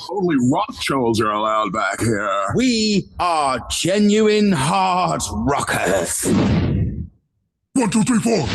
Only rock trolls are allowed back here. We are genuine hard rockers. 1, 2, 3, 4. Rainbows,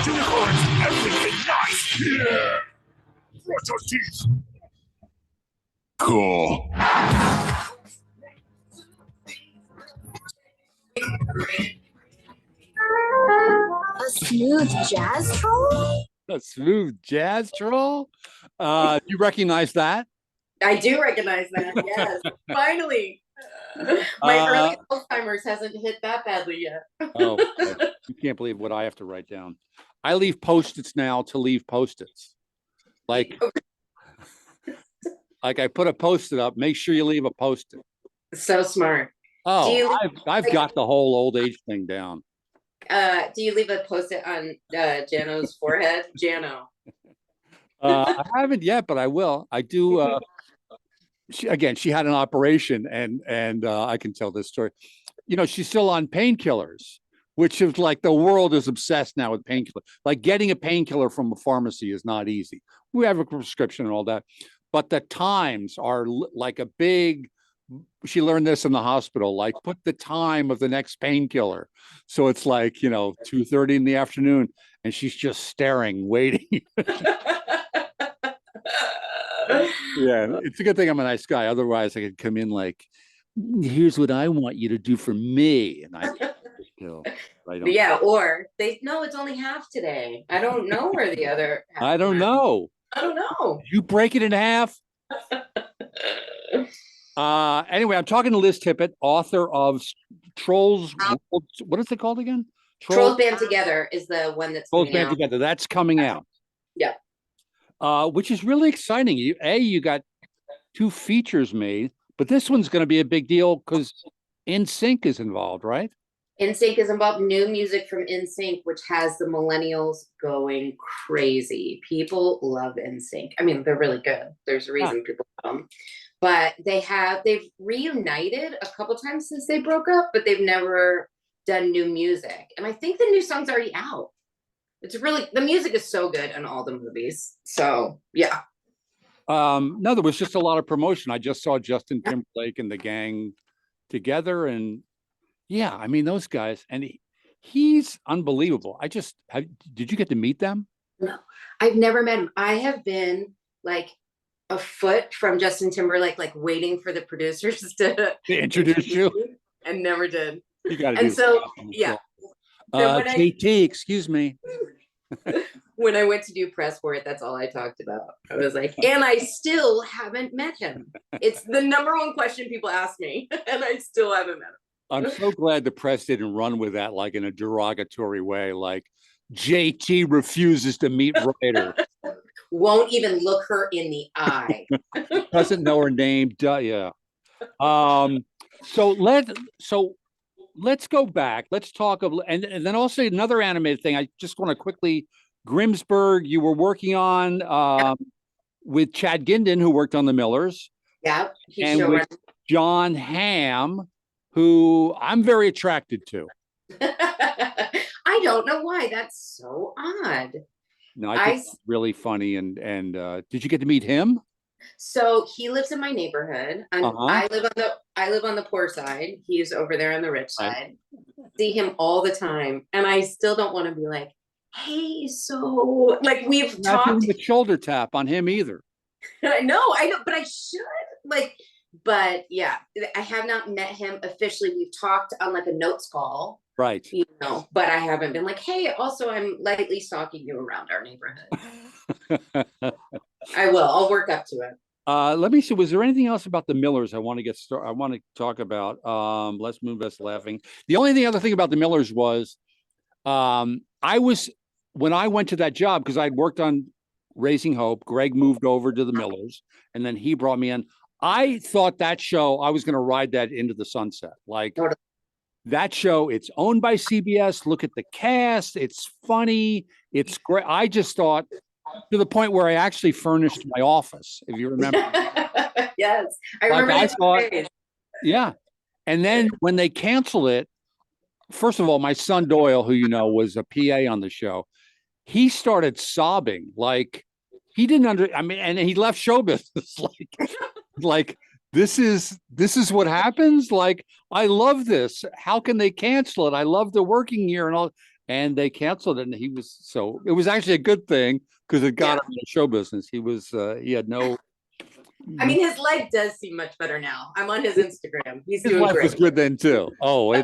unicorns, everything nice. Yeah. Brush your teeth. Cool. A smooth jazz troll? A smooth jazz troll? You recognize that? I do recognize that, yes. Finally. My early Alzheimer's hasn't hit that badly yet. Oh, you can't believe what I have to write down. I leave Post-its now to leave Post-its. Like I put a Post-it up, make sure you leave a Post-it. So smart. Oh, I've got the whole old age thing down. Do you leave a Post-it on Jano's forehead? Jano. I haven't yet, but I will. I do. She had an operation, and I can tell this story. You know, she's still on painkillers, which is like the world is obsessed now with painkillers. Like getting a painkiller from a pharmacy is not easy. We have a prescription and all that, but the times are like a big. She learned this in the hospital, like put the time of the next painkiller. So it's like, 2:30 in the afternoon and she's just staring, waiting. Yeah, it's a good thing I'm a nice guy. Otherwise I could come in like, here's what I want you to do for me. And I or it's only half today. I don't know where the other half I don't know. You break it in half. Anyway, I'm talking to Liz Tippet, author of Trolls. What is it called again? Trolls Band Together is the one that's Trolls Band Together. That's coming out. Yeah. Which is really exciting. You got 2 features made, but this one's going to be a big deal because NSYNC is involved, right? NSYNC is involved. New music from NSYNC, which has the millennials going crazy. People love NSYNC. I mean, they're really good. There's a reason people love them. But they've reunited a couple times since they broke up, but they've never done new music. And I think the new song's already out. The music is so good in all the movies. So yeah. No, there was just a lot of promotion. I just saw Justin Timberlake and the gang together, and yeah, I mean those guys, and he's unbelievable. Did you get to meet them? No, I've never met him. I have been like a foot from Justin Timberlake, like waiting for the producers to introduce you, and never did. You got to. And so, yeah. JT, excuse me. When I went to do press for it, that's all I talked about. I was like, and I still haven't met him. It's the #1 question people ask me, and I still haven't met him. I'm so glad the press didn't run with that, like in a derogatory way, like JT refuses to meet writers. Won't even look her in the eye. Doesn't know her name. Yeah. So let's go back. Let's talk and then also another animated thing. I just want to quickly, Grimsburg, you were working on with Chad Ginden, who worked on The Millers. Yeah. And with John Hamm, who I'm very attracted to. I don't know why. That's so odd. No, I think it's really funny. And did you get to meet him? So he lives in my neighborhood. I live on the poor side. He's over there on the rich side. See him all the time, and I still don't want to be like, "Hey, so like we've not talked." Doing the shoulder tap on him either. I know, but I should But yeah, I have not met him officially. We've talked on like a notes call. Right. But I haven't been like, hey, also I'm lightly stalking you around our neighborhood. I will. I'll work up to it. Let me see. Was there anything else about the Millers I want to get started? I want to talk about. Let's move us laughing. The only other thing about the Millers was when I went to that job, because I'd worked on Raising Hope, Greg moved over to the Millers, and then he brought me in. I thought that show, I was going to ride that into the sunset. Like that show, it's owned by CBS. Look at the cast. It's funny. It's great. I just thought, to the point where I actually furnished my office, if you remember. Yes. I remember. Yeah. And then when they canceled it, first of all, my son Doyle, who you know was a PA on the show, he started sobbing like he didn't I mean, and he left show business like this is what happens. Like, I love this. How can they cancel it? I love the working year and all. And they canceled it. And it was actually a good thing because it got him in the show business. He had no. I mean, his life does seem much better now. I'm on his Instagram. He's His doing life great. was good then too. Oh,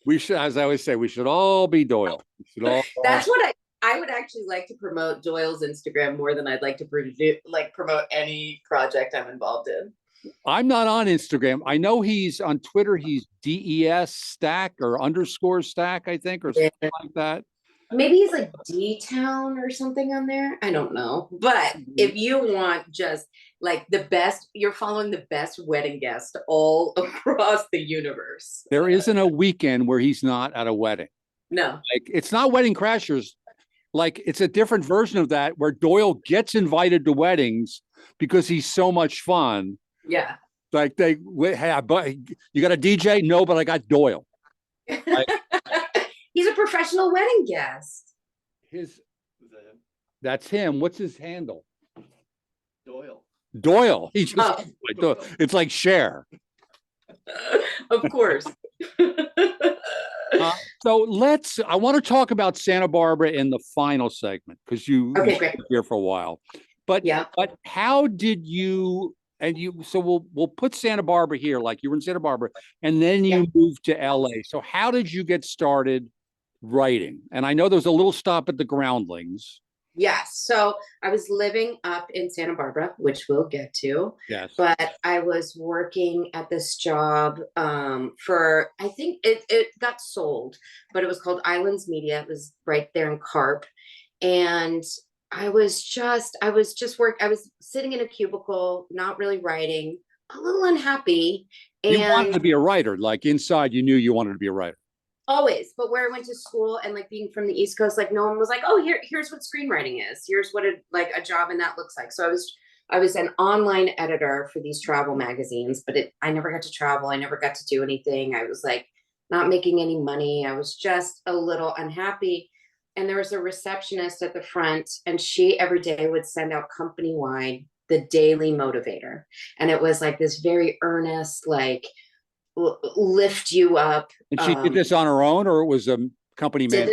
we should, as I always say, we should all be Doyle. We should all. That's what I would actually like to promote Doyle's Instagram more than I'd like to promote any project I'm involved in. I'm not on Instagram. I know he's on Twitter. He's DES Stack or underscore Stack, I think, or something like that. Maybe he's like D-Town or something on there. I don't know. But if you want just like the best, you're following the best wedding guest all across the universe. There isn't a weekend where he's not at a wedding. No. Like, it's not Wedding Crashers. Like, it's a different version of that where Doyle gets invited to weddings because he's so much fun. Yeah. Like, hey, but you got a DJ? No, but I got Doyle. Like, he's a professional wedding guest. That's him. What's his handle? Doyle. He just it's like Cher. Of course. So I want to talk about Santa Barbara in the final segment because you were here for a while. But how did you so we'll put Santa Barbara here, like you were in Santa Barbara, and then you moved to LA. So how did you get started writing? And I know there was a little stop at the Groundlings. Yes. So I was living up in Santa Barbara, which we'll get to. Yes. But I was working at this job for, I think it got sold, but it was called Islands Media. It was right there in Carp. And I was sitting in a cubicle, not really writing, a little unhappy. And you wanted to be a writer, like inside you knew you wanted to be a writer. Always, but where I went to school and like being from the East Coast, like no one was like, oh, here's what screenwriting is. Here's what a job in that looks like. So I was an online editor for these travel magazines, but I never got to travel. I never got to do anything. I was like not making any money. I was just a little unhappy. And there was a receptionist at the front, and she every day would send out company-wide the Daily Motivator. And it was like this very earnest, like lift you up. And she did this on her own, or it was a company man?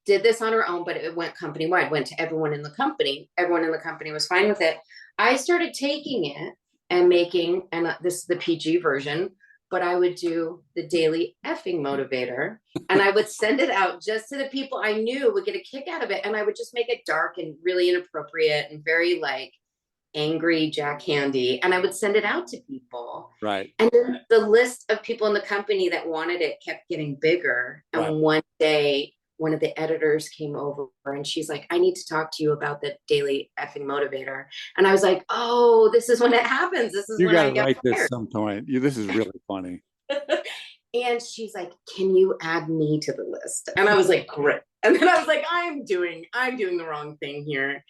Did this on her own, but it went company-wide, went to everyone in the company. Everyone in the company was fine with it. I started taking it and making, and this is the PG version, but I would do the Daily Effing Motivator, and I would send it out just to the people I knew would get a kick out of it. And I would just make it dark and really inappropriate and very like angry Jack Handy, and I would send it out to people. Right. And then the list of people in the company that wanted it kept getting bigger. And one day, one of the editors came over and she's like, I need to talk to you about the Daily Effing Motivator. And I was like, oh, this is when it happens. This is when I get write fired. This sometime. This is really funny. And she's like, can you add me to the list? And I was like, great. And then I was like, I'm doing the wrong thing here.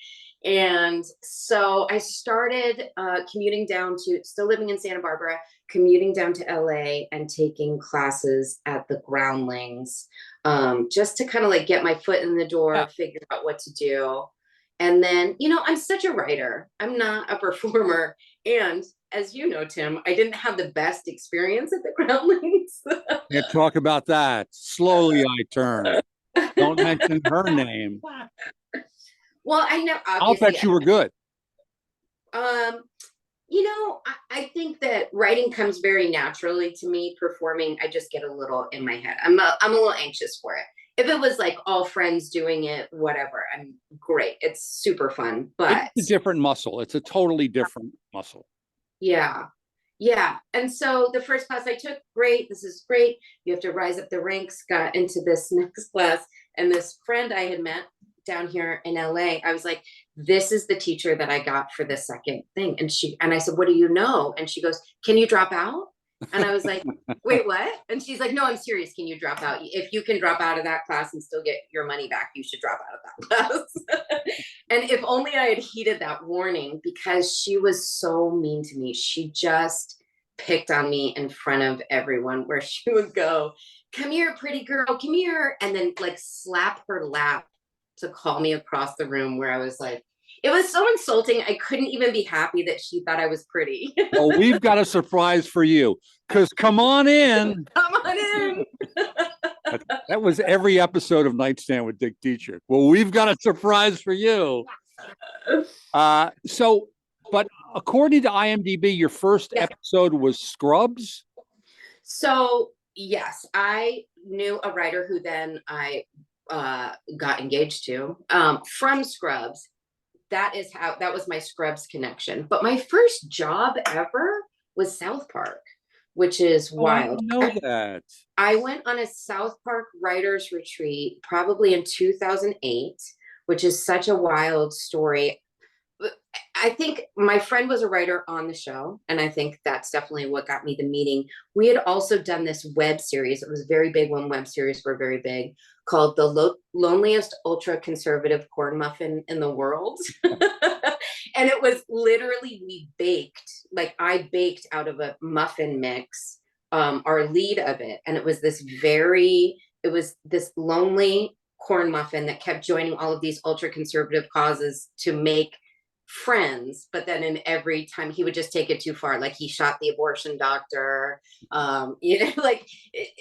And so I started commuting down to, still living in Santa Barbara, commuting down to LA and taking classes at the Groundlings, just to kind of like get my foot in the door, figure out what to do. And then, I'm such a writer. I'm not a performer. And as you know, Tim, I didn't have the best experience at the Groundlings. Can't talk about that. Slowly I turn. Don't mention her name. Well, I know. I'll bet you were good. I think that writing comes very naturally to me. Performing, I just get a little in my head. I'm a little anxious for it. If it was like all friends doing it, whatever, I'm great. It's super fun, but it's a different muscle. It's a totally different muscle. Yeah. Yeah. And so the first class I took, great. This is great. You have to rise up the ranks, got into this next class. And this friend I had met down here in LA, I was like, this is the teacher that I got for the second thing. And I said, what do you know? And she goes, can you drop out? And I was like, wait, what? And she's like, no, I'm serious. Can you drop out? If you can drop out of that class and still get your money back, you should drop out of that class. And if only I had heeded that warning, because she was so mean to me. She just picked on me in front of everyone, where she would go, come here, pretty girl, come here. And then like slap her lap to call me across the room, where I was like, It was so insulting. I couldn't even be happy that she thought I was pretty. Well, we've got a surprise for you. Because come on in. Come on in. That was every episode of Nightstand with Dick Dietrich. Well, we've got a surprise for you. But according to IMDb, your first episode was Scrubs. So yes, I knew a writer who then I got engaged to from Scrubs. That was my Scrubs connection. But my first job ever was South Park, which is wild. I know that. I went on a South Park writers retreat probably in 2008, which is such a wild story. I think my friend was a writer on the show, and I think that's definitely what got me the meeting. We had also done this web series. It was very big when web series were very big, called The Loneliest Ultra Conservative Corn Muffin in the World. And it was literally, I baked out of a muffin mix, our lead of it. And it was this lonely corn muffin that kept joining all of these ultra conservative causes to make friends, but then in every time he would just take it too far, like he shot the abortion doctor, like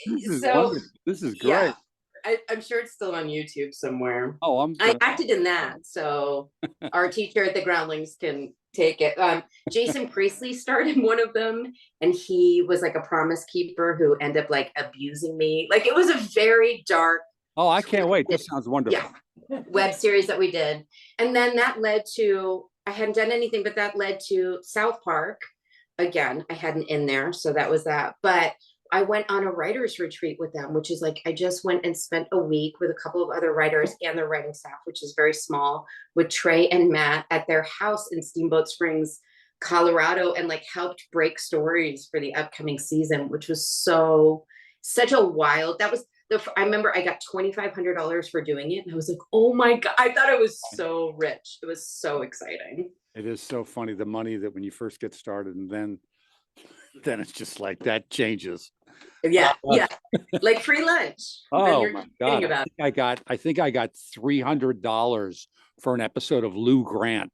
this is great. Yeah, I'm sure it's still on YouTube somewhere. I acted in that, so our teacher at the Groundlings can take it. Jason Priestley starred in one of them, and he was like a promise keeper who ended up like abusing me. Like it was a very dark. Oh, I can't wait. This sounds wonderful. Yeah, web series that we did, and then that led to, I hadn't done anything, but that led to South Park. Again, I hadn't in there, so that was that. But I went on a writer's retreat with them, which is like, I just went and spent a week with a couple of other writers and their writing staff, which is very small, with Trey and Matt at their house in Steamboat Springs, Colorado, and like helped break stories for the upcoming season, which was such a wild, I remember I got $2,500 for doing it. And I was like, oh my God, I thought I was so rich. It was so exciting. It is so funny, the money that when you first get started, and then it's just like that changes. Yeah. Like free lunch. Oh my God. I think I got $300 for an episode of Lou Grant.